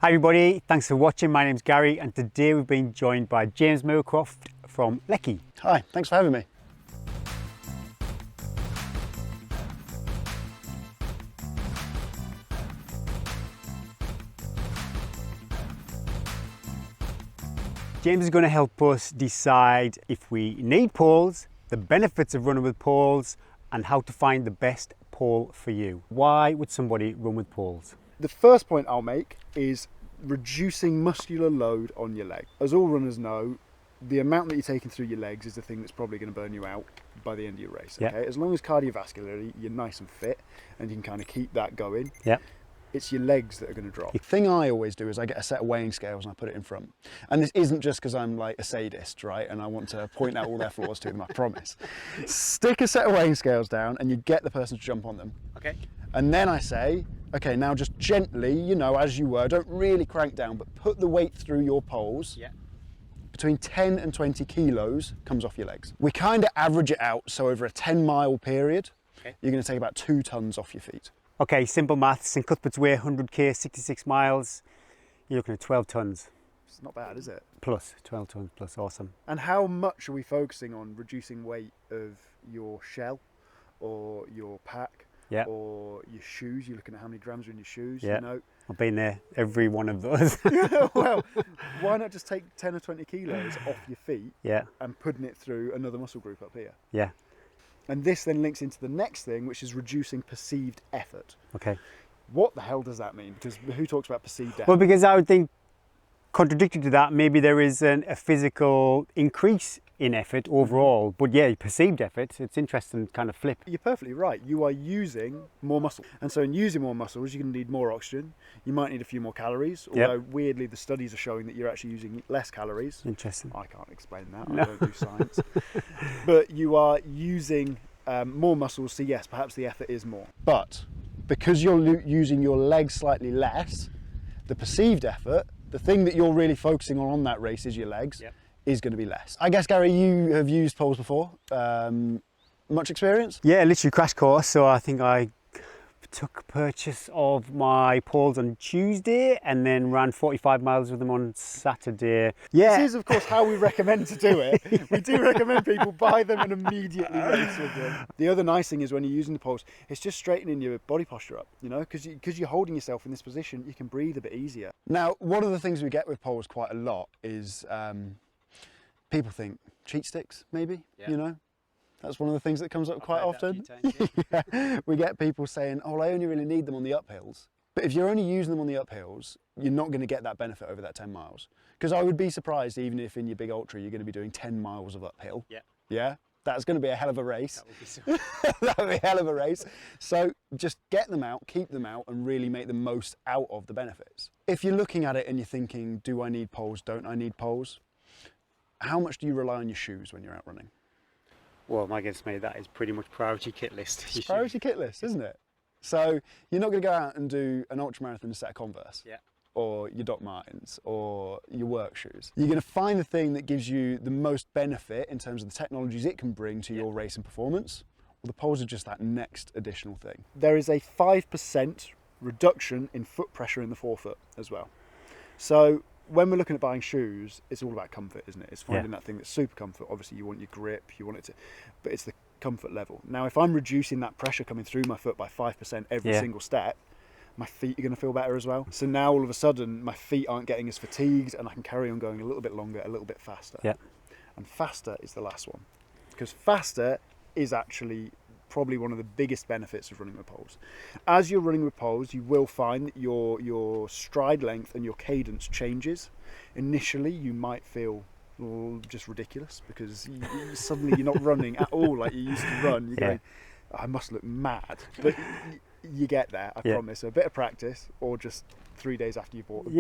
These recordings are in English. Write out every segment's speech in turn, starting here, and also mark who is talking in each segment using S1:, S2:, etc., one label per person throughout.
S1: Hi everybody, thanks for watching. My name's Gary and today we've been joined by James Moorcroft from Leki.
S2: Hi, thanks for having me.
S1: James is going to help us decide if we need poles, the benefits of running with poles and how to find the best pole for you. Why would somebody run with poles?
S2: The first point I'll make is reducing muscular load on your leg. As all runners know, the amount that you're taking through your legs is the thing that's probably going to burn you out by the end of your race. Okay? As long as cardiovascularly you're nice and fit and you can kind of keep that going, it's your legs that are going to drop. The thing I always do is I get a set of weighing scales and I put it in front. And this isn't just because I'm like a sadist, right? And I want to point out all their flaws to them, I promise. Stick a set of weighing scales down and you get the person to jump on them.
S1: Okay.
S2: And then I say, okay, now just gently, you know, as you were, don't really crank down, but put the weight through your poles. Between 10 and 20 kilos comes off your legs. We kind of average it out, so over a 10-mile period, you're going to take about 2 tons off your feet.
S1: Okay, simple maths. In Cuthbert's Way, 100k, 66 miles, you're looking at 12 tons.
S2: It's not bad, is it?
S1: Plus, 12 tons plus, awesome.
S2: And how much are we focusing on reducing weight of your shell or your pack? Or your shoes? You're looking at how many grams are in your shoes. You know?
S1: I've been there, every one of those.
S2: Well, why not just take 10 or 20 kilos off your feet and putting it through another muscle group up here? And this then links into the next thing, which is reducing perceived effort.
S1: Okay.
S2: What the hell does that mean? Because who talks about perceived effort?
S1: Well, because I would think, contradictory to that, maybe there is a physical increase in effort overall, but perceived effort, it's interesting kind of flip.
S2: You're perfectly right. You are using more muscle. And so in using more muscles, you're going to need more oxygen. You might need a few more calories, although weirdly the studies are showing that you're actually using less calories.
S1: Interesting.
S2: I can't explain that, I don't do science. But you are using more muscles, so yes, perhaps the effort is more. But because you're using your legs slightly less, the perceived effort, the thing that you're really focusing on that race is your legs, is going to be less. I guess, Gary, you have used poles before. Much experience?
S1: Yeah, literally crash course. So I think I took purchase of my poles on Tuesday and then ran 45 miles with them on Saturday.
S2: This is, of course, how we recommend to do it. We do recommend people buy them and immediately race with them. The other nice thing is when you're using the poles, it's just straightening your body posture up, you know, because you're holding yourself in this position, you can breathe a bit easier. Now, one of the things we get with poles quite a lot is people think cheat sticks, maybe, you know? That's one of the things that comes up quite often. We get people saying, oh, I only really need them on the uphills. But if you're only using them on the uphills, you're not going to get that benefit over that 10 miles. Because I would be surprised, even if in your big ultra, you're going to be doing 10 miles of uphill. Yeah? That's going to be a hell of a race. That would be a hell of a race. So just get them out, keep them out, and really make the most out of the benefits. If you're looking at it and you're thinking, do I need poles, don't I need poles? How much do you rely on your shoes when you're out running?
S1: Well, my goodness me, that is pretty much priority kit list.
S2: It's priority kit list, isn't it? So you're not going to go out and do an ultramarathon in a set of Converse, or your Doc Martens, or your work shoes. You're going to find the thing that gives you the most benefit in terms of the technologies it can bring to your racing performance. Well, the poles are just that next additional thing. There is a 5% reduction in foot pressure in the forefoot as well. So when we're looking at buying shoes, it's all about comfort, isn't it? It's finding that thing that's super comfort. Obviously, you want your grip, you want it to, but it's the comfort level. Now, if I'm reducing that pressure coming through my foot by 5% every single step, my feet are going to feel better as well. So now all of a sudden, my feet aren't getting as fatigued and I can carry on going a little bit longer, a little bit faster. And faster is the last one, because faster is actually probably one of the biggest benefits of running with poles. As you're running with poles, you will find that your stride length and your cadence changes. Initially, you might feel just ridiculous because suddenly you're not running at all like you used to run. You're going, I must look mad. But you get there, I promise. So a bit of practice, or just 3 days after you bought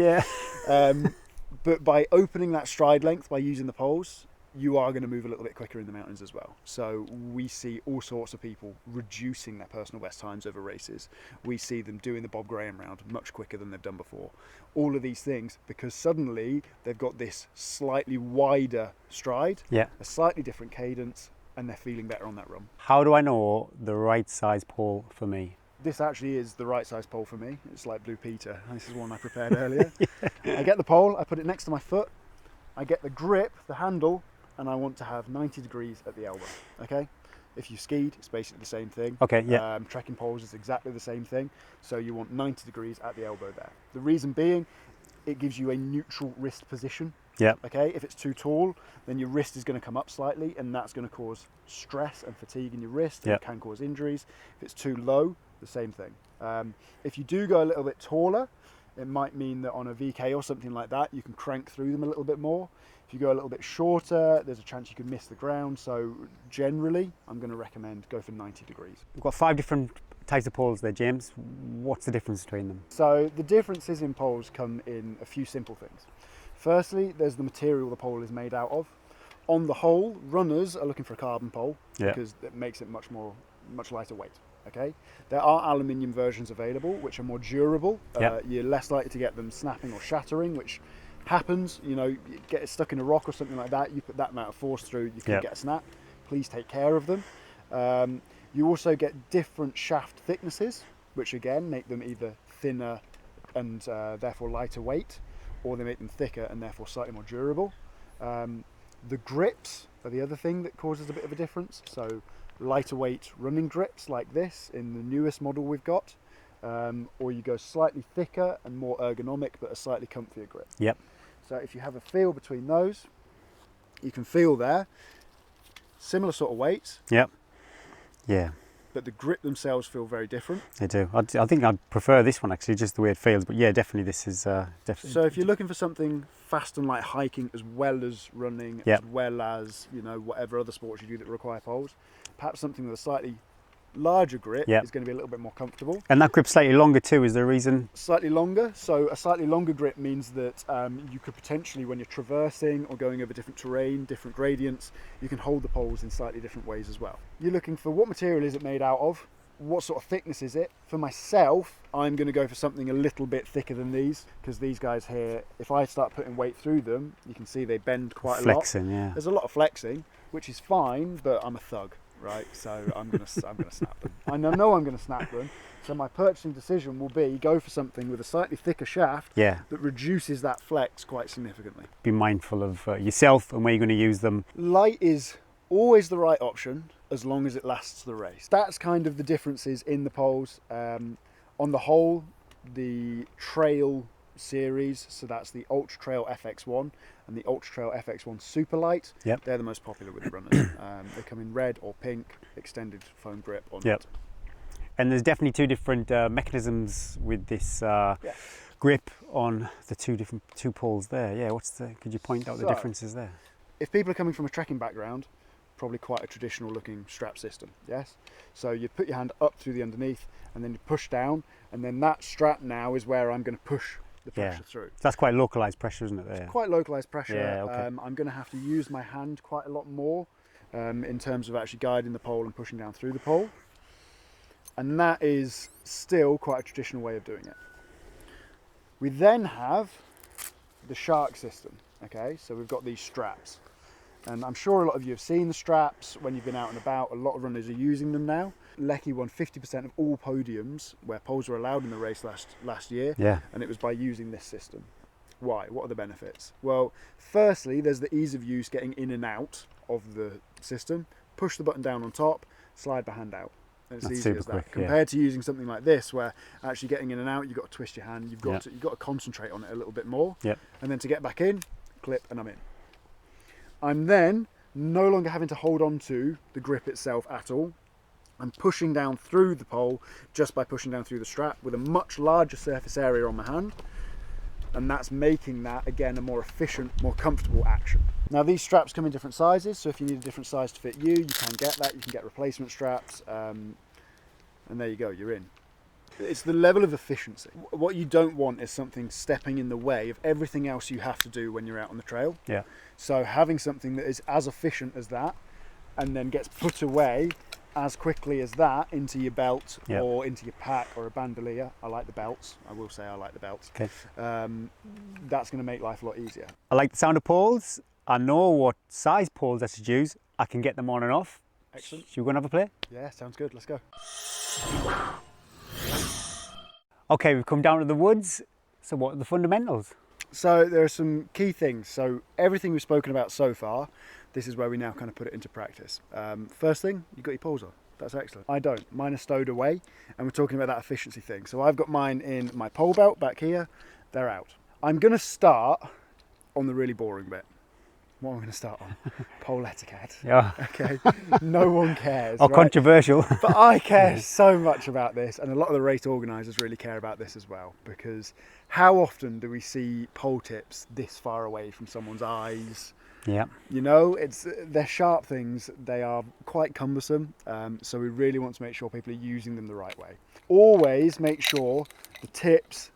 S2: them. But by opening that stride length by using the poles, you are going to move a little bit quicker in the mountains as well. So we see all sorts of people reducing their personal best times over races. We see them doing the Bob Graham round much quicker than they've done before. All of these things because suddenly they've got this slightly wider stride, a slightly different cadence, and they're feeling better on that run.
S1: How do I know the right size pole for me?
S2: this actually is the right size pole for me. It's like Blue Peter. This is one I prepared earlier. I get the pole, I put it next to my foot, I get the grip, the handle, and I want to have 90 degrees at the elbow, okay? If you skied, it's basically the same thing.
S1: Okay, yeah.
S2: Trekking poles is exactly the same thing. So you want 90 degrees at the elbow there. The reason being, it gives you a neutral wrist position.
S1: Yeah.
S2: Okay, if it's too tall, then your wrist is going to come up slightly, and that's going to cause stress and fatigue in your wrist, and it can cause injuries. If it's too low, the same thing. If you do go a little bit taller, it might mean that on a VK or something like that, you can crank through them a little bit more. If you go a little bit shorter, there's a chance you could miss the ground. So generally, I'm going to recommend go for 90 degrees.
S1: We've got 5 different types of poles there, James. What's the difference between them?
S2: So the differences in poles come in a few simple things. Firstly, there's the material the pole is made out of. On the whole, runners are looking for a carbon pole because it makes it much lighter weight. Okay, there are aluminium versions available which are more durable. You're less likely to get them snapping or shattering, which happens. You know, you get it stuck in a rock or something like that. You put that amount of force through, you can get a snap. Please take care of them. You also get different shaft thicknesses, which again make them either thinner and therefore lighter weight, or they make them thicker and therefore slightly more durable. The grips are the other thing that causes a bit of a difference. So lighter weight running grips like this in the newest model we've got, or you go slightly thicker and more ergonomic but a slightly comfier grip. Yep. So if you have a feel between those, you can feel there, similar sort of weights. Yep. Yeah. But the grip themselves feel very different. They do.
S1: I think I'd prefer this one actually, just the way it feels. But yeah, definitely this is definitely.
S2: So if you're looking for something fast and light hiking as well as running, as well as, you know, whatever other sports you do that require poles, perhaps something with a slightly larger grip is going to be a little bit more comfortable.
S1: And that grip's slightly longer too, is there a reason?
S2: Slightly longer. So a slightly longer grip means that you could potentially, when you're traversing or going over different terrain, different gradients, you can hold the poles in slightly different ways as well. You're looking for what material is it made out of? What sort of thickness is it? For myself, I'm going to go for something a little bit thicker than these, because these guys here, if I start putting weight through them, you can see they bend quite a lot.
S1: Flexing, yeah.
S2: There's a lot of flexing, which is fine, but I'm a thug. Right, so I'm gonna snap them. I know I'm gonna snap them. So my purchasing decision will be go for something with a slightly thicker shaft that reduces that flex quite significantly.
S1: Be mindful of yourself and where you're going to use them.
S2: Light is always the right option as long as it lasts the race. That's kind of the differences in the poles. On the whole, the trail series, so that's the Ultra Trail FX1 and the Ultra Trail FX1 Superlight. They're the most popular with the runners. They come in red or pink, extended foam grip or not.
S1: And there's definitely 2 different mechanisms with this grip on the two poles there. Yeah, could you point out the differences there?
S2: If people are coming from a trekking background, probably quite a traditional looking strap system, yes? So you put your hand up through the underneath and then you push down, and then that strap now is where I'm going to push the pressure through.
S1: That's quite localized pressure, isn't it? There.
S2: It's quite localized pressure.
S1: Yeah, okay.
S2: I'm going to have to use my hand quite a lot more in terms of actually guiding the pole and pushing down through the pole. And that is still quite a traditional way of doing it. We then have the shark system. Okay, so we've got these straps. And I'm sure a lot of you have seen the straps when you've been out and about. A lot of runners are using them now. Leki won 50% of all podiums where poles were allowed in the race last year, and it was by using this system. Why? What are the benefits? Well, firstly, there's the ease of use getting in and out of the system. Push the button down on top, slide the hand out. And it's easy as that.
S1: Quick,
S2: compared to using something like this, where actually getting in and out, you've got to twist your hand, you've got to concentrate on it a little bit more, and then to get back in, clip, and I'm in. I'm then no longer having to hold on to the grip itself at all. I'm pushing down through the pole just by pushing down through the strap with a much larger surface area on my hand, and that's making that again a more efficient, more comfortable action. Now these straps come in different sizes, so if you need a different size to fit you, you can get that. You can get replacement straps, and there you go, you're in. It's the level of efficiency. What you don't want is something stepping in the way of everything else you have to do when you're out on the trail. So having something that is as efficient as that and then gets put away as quickly as that into your belt or into your pack or a bandolier. I like the belts. I will say I like the belts.
S1: Okay.
S2: That's going to make life a lot easier.
S1: I like the sound of poles. I know what size poles I should use. I can get them on and off.
S2: Excellent.
S1: Should we go and have a play?
S2: Yeah, sounds good. Let's go.
S1: Okay, we've come down to the woods. So what are the fundamentals?
S2: So there are some key things. So everything we've spoken about so far, this is where we now kind of put it into practice. First thing, you've got your poles on. That's excellent. I don't. Mine are stowed away, and we're talking about that efficiency thing. So I've got mine in my pole belt back here. They're out. I'm going to start on the really boring bit. What am I going to start on? Pole etiquette.
S1: Yeah.
S2: Okay. No one cares.
S1: Or
S2: right?
S1: controversial.
S2: But I care so much about this, and a lot of the race organisers really care about this as well, because how often do we see pole tips this far away from someone's eyes?
S1: Yeah.
S2: You know, they're sharp things. They are quite cumbersome, so we really want to make sure people are using them the right way. Always make sure the tips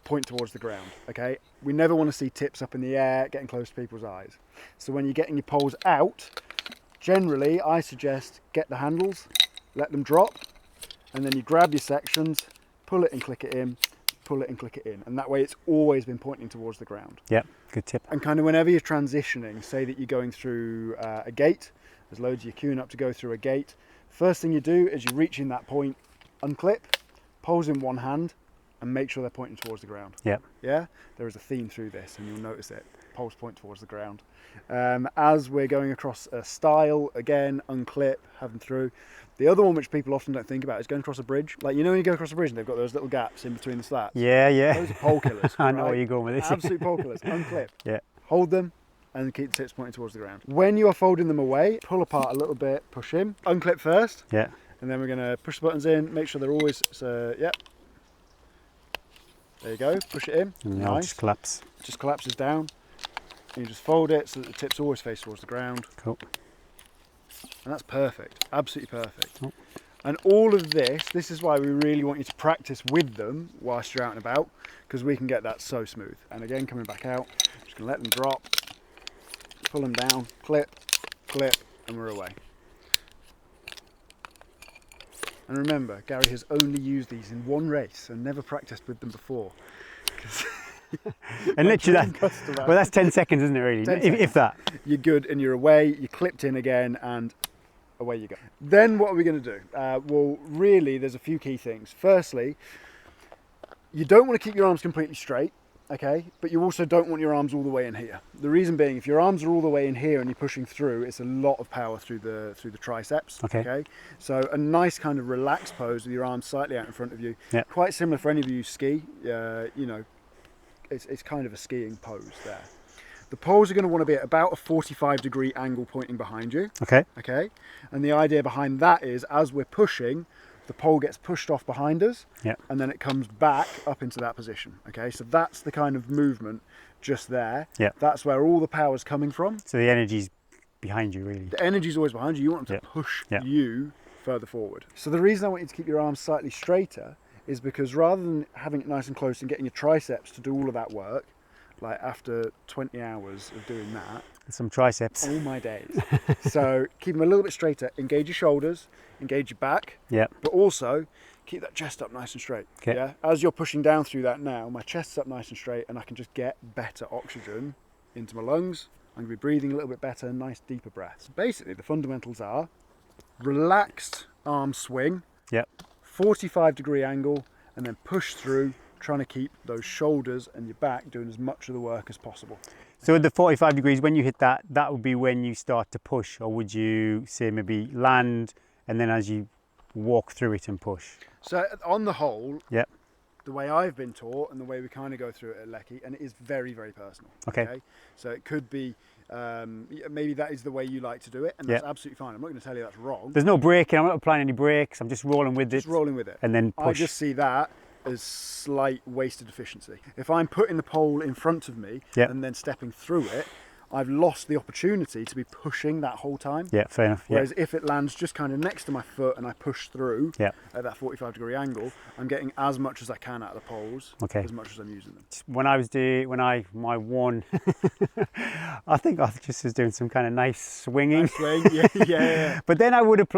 S2: point towards the ground, okay? We never want to see tips up in the air getting close to people's eyes. So when you're getting your poles out, generally I suggest get the handles, let them drop, and then you grab your sections, pull it and click it in, pull it and click it in, and that way it's always been pointing towards the ground.
S1: Yeah, good tip.
S2: And kind of whenever you're transitioning, say that you're going through a gate, there's loads of you queuing up to go through a gate, first thing you do is you reach in that point, unclip, poles in one hand, and make sure they're pointing towards the ground.
S1: Yeah.
S2: Yeah? There is a theme through this, and you'll notice it. Poles point towards the ground. As we're going across a stile, again, unclip, have them through. The other one which people often don't think about is going across a bridge. Like, you know when you go across a bridge and they've got those little gaps in between the slats?
S1: Yeah, yeah.
S2: Those are pole killers.
S1: I know
S2: right?
S1: where you're going with this.
S2: Absolute pole killers. Unclip.
S1: Yeah.
S2: Hold them and keep the tips pointing towards the ground. When you are folding them away, pull apart a little bit, push in. Unclip first.
S1: Yeah.
S2: And then we're going to push the buttons in, make sure they're always, yeah. There you go, push it in.
S1: And now
S2: Nice.
S1: just collapse.
S2: Just collapses down. And you just fold it so that the tips always face towards the ground.
S1: Cool.
S2: And that's perfect, absolutely perfect.
S1: Oh.
S2: And all of this is why we really want you to practice with them whilst you're out and about, because we can get that so smooth. And again, coming back out, just gonna let them drop, pull them down, clip, clip, and we're away. And remember, Gary has only used these in one race and never practiced with them before.
S1: And literally well, that's 10 seconds, isn't it, really? If that.
S2: You're good and you're away, you're clipped in again, and away you go. Then what are we going to do? Well, really, there's a few key things. Firstly, you don't want to keep your arms completely straight, okay? But you also don't want your arms all the way in here. The reason being, if your arms are all the way in here and you're pushing through, it's a lot of power through the triceps, okay? So a nice kind of relaxed pose with your arms slightly out in front of you.
S1: Yep.
S2: Quite similar for any of you who ski, you know, it's kind of a skiing pose there. The poles are going to want to be at about a 45-degree angle pointing behind you.
S1: Okay.
S2: Okay. And the idea behind that is, as we're pushing, the pole gets pushed off behind us, and then it comes back up into that position. Okay. So that's the kind of movement just there.
S1: Yeah.
S2: That's where all the power's coming from.
S1: So the energy's behind you, really.
S2: The energy's always behind you. You want them to push you further forward. So the reason I want you to keep your arms slightly straighter is because rather than having it nice and close and getting your triceps to do all of that work, like after 20 hours of doing that,
S1: some triceps.
S2: all my days. So keep them a little bit straighter, engage your shoulders, engage your back, but also keep that chest up nice and straight. Yeah. As you're pushing down through that now, my chest's up nice and straight and I can just get better oxygen into my lungs. I'm going to be breathing a little bit better, nice deeper breaths. Basically, the fundamentals are relaxed arm swing, 45-degree angle, and then push through, trying to keep those shoulders and your back doing as much of the work as possible.
S1: So at the 45 degrees, when you hit that, that would be when you start to push, or would you say maybe land and then as you walk through it and push? So
S2: on the whole, the way I've been taught and the way we kind of go through it at Leki, and it is very, very personal. Okay. So it could be, maybe that is the way you like to do it, and that's absolutely fine. I'm not going to tell you that's wrong.
S1: There's no braking, I'm not applying any brakes, I'm just rolling with it.
S2: Just rolling with it.
S1: And then push.
S2: I just see that as slight wasted efficiency. If I'm putting the pole in front of me and then stepping through it, I've lost the opportunity to be pushing that whole time.
S1: Yeah, fair enough.
S2: Whereas if it lands just kind of next to my foot and I push through at that 45-degree angle, I'm getting as much as I can out of the poles, as much as I'm using them.
S1: When I was doing, my one, I think I just was doing some kind of nice swinging.
S2: Nice swing, yeah.
S1: But then I wouldn't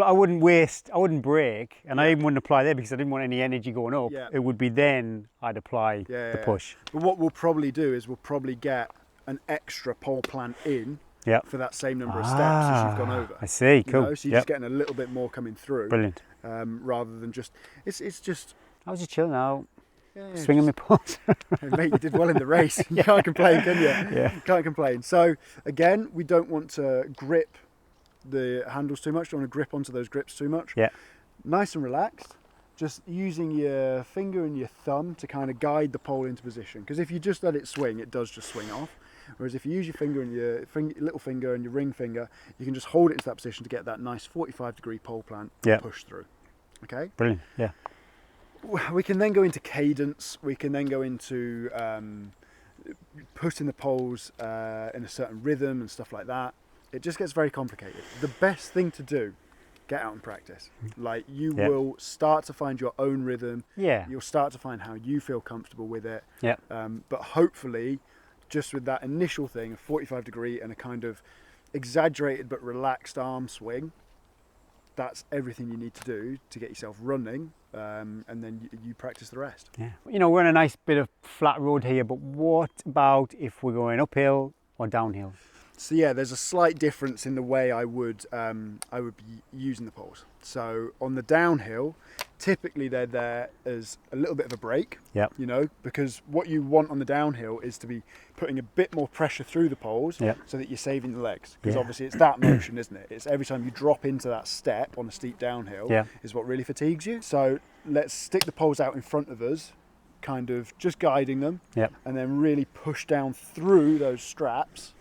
S1: brake, and I even wouldn't apply there because I didn't want any energy going up. It would be then I'd apply the push.
S2: But what we'll probably do is we'll probably get an extra pole plant in for that same number of steps as you've gone over.
S1: I see, cool.
S2: You know? So you're just getting a little bit more coming through.
S1: Brilliant.
S2: Rather than just, it's just...
S1: I was just chilling out. swinging my poles.
S2: Hey, mate, you did well in the race. You can't complain, can you?
S1: Yeah.
S2: You can't complain. So again, we don't want to grip the handles too much. Don't want to grip onto those grips too much.
S1: Yeah.
S2: Nice and relaxed. Just using your finger and your thumb to kind of guide the pole into position. Because if you just let it swing, it does just swing off. Whereas if you use your finger and your little finger and your ring finger, you can just hold it into that position to get that nice 45-degree pole plant and push through. Okay?
S1: Brilliant, yeah.
S2: We can then go into cadence. We can then go into putting the poles in a certain rhythm and stuff like that. It just gets very complicated. The best thing to do, get out and practice. Like you will start to find your own rhythm.
S1: Yeah.
S2: You'll start to find how you feel comfortable with it.
S1: Yeah.
S2: But hopefully, just with that initial thing, a 45-degree and a kind of exaggerated but relaxed arm swing, that's everything you need to do to get yourself running, and then you practice the rest.
S1: Yeah. You know, we're on a nice bit of flat road here, but what about if we're going uphill or downhill?
S2: So yeah, there's a slight difference in the way I would be using the poles. So on the downhill, typically they're there as a little bit of a break.
S1: Yep.
S2: You know, because what you want on the downhill is to be putting a bit more pressure through the poles, so that you're saving the legs. Because obviously it's that motion, isn't it? It's every time you drop into that step on a steep downhill is what really fatigues you. So let's stick the poles out in front of us, kind of just guiding them, and then really push down through those straps.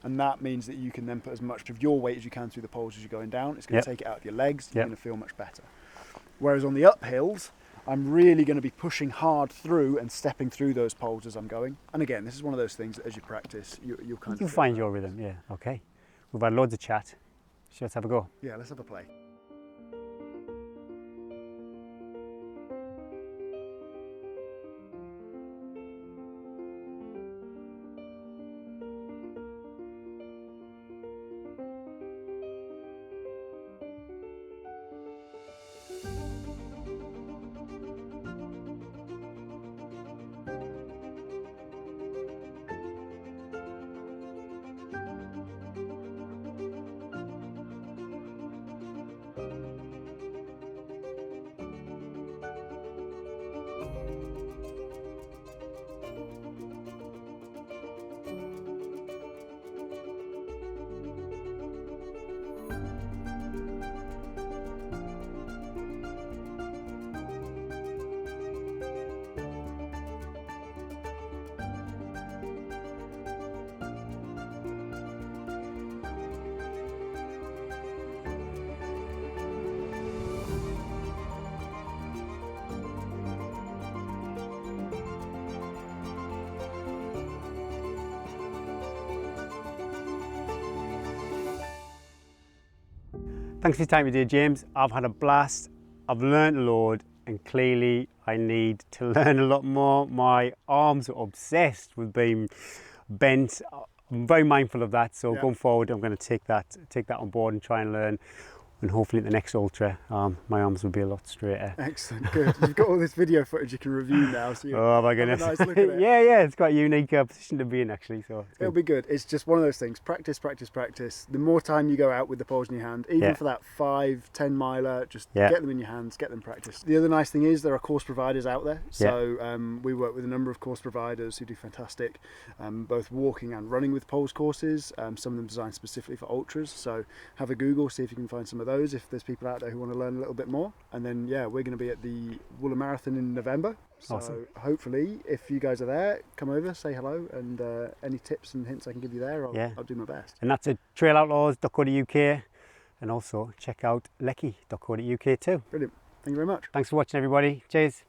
S2: And that means that you can then put as much of your weight as you can through the poles as you're going down. It's going to take it out of your legs. You're going to feel much better. Whereas on the uphills, I'm really going to be pushing hard through and stepping through those poles as I'm going. And again, this is one of those things that as you practice, you'll kind of...
S1: You'll find your rhythm, yeah. Okay. We've had loads of chat. So let's have a go.
S2: Yeah, let's have a play.
S1: Thanks for your time today, James. I've had a blast. I've learned a load, and clearly I need to learn a lot more. My arms are obsessed with being bent. I'm very mindful of that, so going forward I'm going to take that on board and try and learn. And hopefully at the next ultra, my arms will be a lot straighter.
S2: Excellent, good. You've got all this video footage you can review now, so you
S1: oh my goodness.
S2: have a nice look at it.
S1: yeah, it's quite a unique position to be in actually. So
S2: it'll be good. It's just one of those things. Practice, practice, practice. The more time you go out with the poles in your hand, even for that 5-10 miler, just get them in your hands, get them practiced. The other nice thing is there are course providers out there. So we work with a number of course providers who do fantastic, both walking and running with poles courses. Some of them designed specifically for ultras. So have a Google, see if you can find some of those if there's people out there who want to learn a little bit more. And then we're going to be at the Wooler Marathon in November. So hopefully if you guys are there, come over, say hello, and any tips and hints I can give you there, I'll do my best.
S1: And that's at trailoutlaws.co.uk, and also check out leki.co.uk too.
S2: Brilliant. Thank you very much.
S1: Thanks for watching everybody. Cheers.